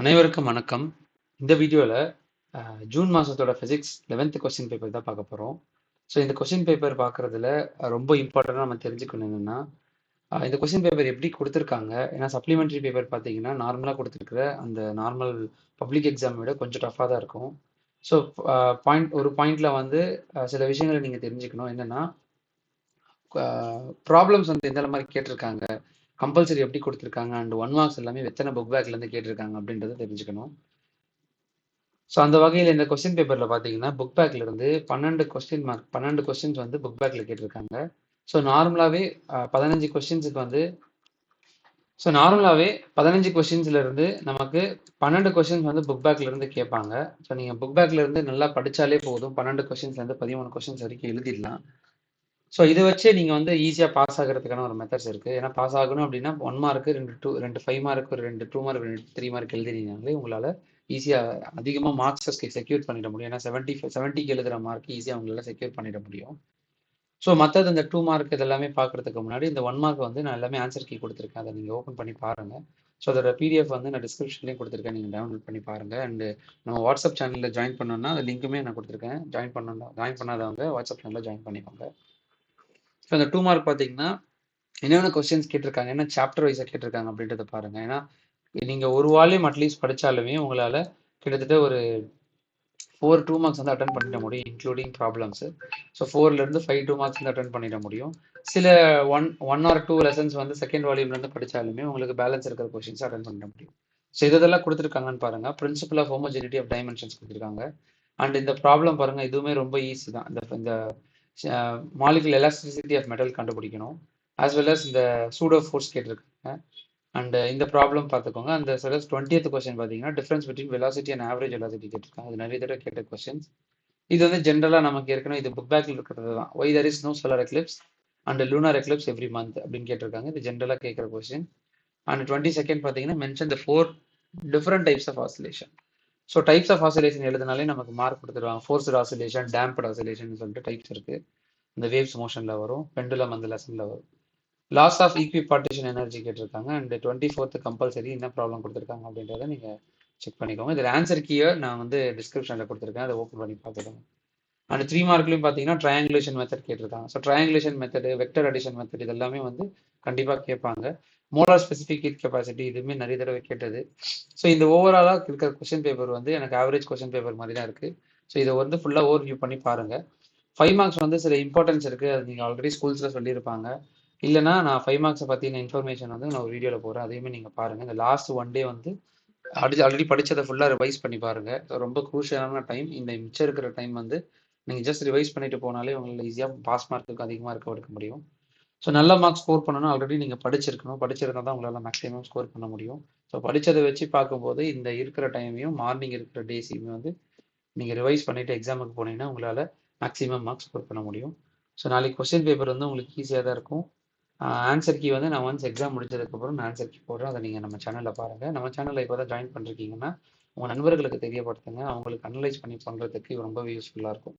அனைவருக்கும் வணக்கம். இந்த வீடியோவில் ஜூன் மாதத்தோட ஃபிசிக்ஸ் 11th கொஸ்டின் பேப்பர் தான் பார்க்க போகிறோம். ஸோ இந்த கொஸ்டின் பேப்பர் பார்க்குறதுல ரொம்ப இம்பார்ட்டண்ட்டாக நம்ம தெரிஞ்சுக்கணும் என்னென்னா, இந்த கொஸ்டின் பேப்பர் எப்படி கொடுத்துருக்காங்க. ஏன்னா சப்ளிமெண்ட்ரி பேப்பர் பார்த்தீங்கன்னா நார்மலாக கொடுத்துருக்குற அந்த நார்மல் பப்ளிக் எக்ஸாம் விட கொஞ்சம் டஃப்பாக தான் இருக்கும். ஸோ ஒரு பாயிண்டில் வந்து சில விஷயங்களை நீங்கள் தெரிஞ்சுக்கணும். என்னென்னா, ப்ராப்ளம்ஸ் வந்து எந்த மாதிரி கேட்டிருக்காங்க, கம்பல்சரி எப்படி கொடுத்துருக்காங்க, அண்ட் 1 மார்க்ஸ் எல்லாமே எத்தனை புக் பேக்லேருந்து கேட்டிருக்காங்க அப்படின்றத தெரிஞ்சுக்கணும். ஸோ அந்த வகையில் இந்த கொஸ்டின் பேப்பரில் பார்த்தீங்கன்னா புக் பேக்கில் இருந்து 12 கொஸ்டின்ஸ் வந்து புக் பேக்கில் கேட்டிருக்காங்க. ஸோ நார்மலாகவே 15 கொஸ்டின்ஸுக்கு வந்து நார்மலாகவே 15 கொஸ்டின்ஸ்ல இருந்து நமக்கு 12 கொஸ்டின்ஸ் வந்து புக் பேக்ல இருந்து கேட்பாங்க. ஸோ நீங்கள் புக் பேக்ல இருந்து நல்லா படித்தாலே போதும், 12 கொஸ்டின்ஸ்லேருந்து 13 கொஸ்டின்ஸ் வரைக்கும் எழுதிடலாம். ஸோ இதை வச்சே நீங்கள் வந்து ஈஸியாக பாஸ் ஆகிறதுக்கான ஒரு மெத்தட்ஸ் இருக்குது. ஏன்னா பாஸ் ஆகணும் அப்படின்னா 1 மார்க்கு 2 5 மார்க், ஒரு 2 2 மார்க், 2 3 மார்க் எழுதினீங்கனாலே உங்களால் ஈஸியாக அதிகமாக மார்க்ஸை செக்யூர் பண்ணிட முடியும். ஏன்னா 70க்கு எழுதுகிற மார்க் ஈஸியாக உங்களால் செக்யூர் பண்ணிட முடியும். ஸோ மற்றது இந்த 2 மார்க் இதெல்லாமே பார்க்குறதுக்கு முன்னாடி இந்த 1 மார்க் வந்து நான் எல்லாமே ஆன்சர் கீ கொடுத்துருக்கேன். அதை நீங்கள் ஓப்பன் பண்ணி பாருங்கள். ஸோ அதோட பிடிஎஃப் வந்து நான் டிஸ்கிரிப்ஷன்லேயும் கொடுத்துருக்கேன், நீங்கள் டவுன்லோட் பண்ணி பாருங்கள். அண்டு நம்ம வாட்ஸ்அப் சேனலில் ஜாயின் பண்ணோன்னா அது லிங்க்குமே நான் கொடுத்துருக்கேன். ஜாயின் பண்ணாதவங்க வாட்ஸ்அப் சேனலில் ஜாயின் பண்ணிக்கோங்க. ஸோ இந்த 2 மார்க் பார்த்தீங்கன்னா என்னென்ன கொஸ்டின்ஸ் கேட்டிருக்காங்க, என்ன சாப்டர் வைஸாக கேட்டிருக்காங்க அப்படின்றத பாருங்கள். ஏன்னா நீங்கள் ஒரு வால்யூம் அட்லீஸ்ட் படித்தாலுமே உங்களால் கிட்டத்தட்ட ஒரு 4 2 மார்க்ஸ் வந்து அட்டன் பண்ணிட முடியும், இன்க்ளூடிங் ப்ராப்ளம்ஸு. ஸோ 4லேருந்து 5 2 மார்க்ஸ் வந்து அட்டன் பண்ணிட முடியும். சில ஒன் ஆர் 2 லெசன்ஸ் வந்து செகண்ட் வால்யூம்லேருந்து படித்தாலுமே உங்களுக்கு பேலன்ஸ் இருக்கிற கொஸ்டின்ஸ் அட்டன் பண்ணிட முடியும். ஸோ இதெல்லாம் கொடுத்துருக்காங்கன்னு பாருங்கள். Principle of homogeneity of dimensions கொடுத்துருக்காங்க. அண்ட் இந்த ப்ராப்ளம் பாருங்கள், இதுவுமே ரொம்ப ஈஸி தான். இந்த மாலிகுலர் எலாஸ்டிசிட்டி ஆஃப் மெட்டல் கண்டுபிடிக்கணும், ஆஸ் வெல் அஸ் இந்த சூடோ ஃபோர்ஸ் கேட்டிருக்காங்க. அண்ட் இந்த ப்ராப்ளம் பார்த்துக்கோங்க. அந்த 20th கொஸ்டின் பார்த்தீங்கன்னா difference between velocity and average velocity கேட்டிருக்காங்க. அது நிறைய தடவை கேட்ட கொஸ்டின்ஸ். இது வந்து ஜென்ரலாக நமக்கு ஏற்கனவே இது புக் பேக்கில் இருக்கிறது தான். Why there is no solar eclipse and lunar eclipse every month அப்படின்னு கேட்டிருக்காங்க. இது ஜென்ரலாக கேட்குற கொஸ்டின். அண்ட் 22nd பார்த்தீங்கன்னா mention the 4 different types of oscillation. So types of oscillation எழுதுனாலே நமக்கு மார்க் கொடுத்துருவாங்க. ஃபோர்ஸ்டு ஆசிலேஷன், டேம்ப்டு ஆசிலேஷன் சொல்லிட்டு டைப்ஸ் இருக்குது. இந்த வேவ்ஸ் மோஷனில் வரும், பெண்டுலம் அந்த லெசனில் வரும். Laws of equipartition energy கேட்டிருக்காங்க. அண்ட் 24th கம்பல்சரி என்ன ப்ராப்ளம் கொடுத்துருக்காங்க அப்படின்றத நீங்கள் செக் பண்ணிக்கோங்க. இதில் ஆன்சர் கீயை நான் வந்து டிஸ்கிரிப்ஷனில் கொடுத்துருக்கேன், அதை ஓப்பன் பண்ணி பார்த்துக்கோங்க. அண்ட் 3 மார்க்லையும் பார்த்தீங்கன்னா ட்ரையாங்குலேஷன் மெத்தட் கேட்டிருக்காங்க. So triangulation method, vector addition method இதெல்லாமே வந்து கண்டிப்பாக கேட்பாங்க. மோலார் ஸ்பெசிஃபிக் ஹீட் கெப்பாசிட்டி இதுவுமே நிறைய தடவை கேட்டது. ஸோ இந்த ஓவராலாக இருக்கிற கொஸ்டின் பேப்பர் வந்து எனக்கு ஆவரேஜ் கொஸ்டின் பேப்பர் மாதிரி தான் இருக்குது. ஸோ இதை வந்து ஃபுல்லாக ஓவர்வியூ பண்ணி பாருங்கள். 5 மார்க்ஸ் வந்து சில இம்பார்ட்டன்ஸ் இருக்குது, அது நீங்கள் ஆல்ரெடி ஸ்கூல்ஸில் சொல்லியிருப்பாங்க. இல்லைனா நான் 5 மார்க்ஸை பற்றின இன்ஃபர்மேஷன் வந்து நான் ஒரு வீடியோவில் போகிறேன், அதையுமே நீங்கள் பாருங்கள். இந்த லாஸ்ட் 1 டே வந்து ஆல்ரெடி படித்ததை ஃபுல்லாக ரிவைஸ் பண்ணி பாருங்கள். ரொம்ப குரூஷியலான டைம். இந்த மிச்சம் இருக்கிற டைம் வந்து நீங்கள் ஜஸ்ட் ரிவைஸ் பண்ணிட்டு போனாலே உங்களால் ஈஸியாக பாஸ் மார்க்குக்கு அதிகமாக எடுக்க முடியும். ஸோ நல்ல மார்க்ஸ் ஸ்கோர் பண்ணணும், ஆல்ரெடி நீங்கள் படிச்சிருந்தால் தான் உங்களால் மேக்ஸிமம் ஸ்கோர் பண்ண முடியும். ஸோ படித்ததை வச்சு பார்க்கும்போது இந்த இருக்கிற டைமையும் மார்னிங் இருக்கிற டேஸையுமே வந்து நீங்கள் ரிவைஸ் பண்ணிவிட்டு எக்ஸாமுக்கு போனீங்கன்னா உங்களால் மேக்ஸிமம் மார்க்ஸ் ஸ்கோர் பண்ண முடியும். ஸோ நாளைக்கு கொஸ்டின் பேப்பர் வந்து உங்களுக்கு ஈஸியாக தான் இருக்கும். ஆன்சர் கீ வந்து நான் ஒன்ஸ் எக்ஸாம் முடிச்சதுக்கப்புறம் நான் ஆன்சர் கீ போடுறேன், அதை நீங்கள் நம்ம சேனலில் பாருங்கள். நம்ம சேனலில் இப்போ தான் ஜாயின் பண்ணிருக்கீங்கன்னா உங்கள் நண்பர்களுக்கு தெரியப்படுத்துங்க, அவங்களுக்கு அனலைஸ் பண்ணி பண்ணுறதுக்கு ரொம்பவே யூஸ்ஃபுல்லாக இருக்கும்.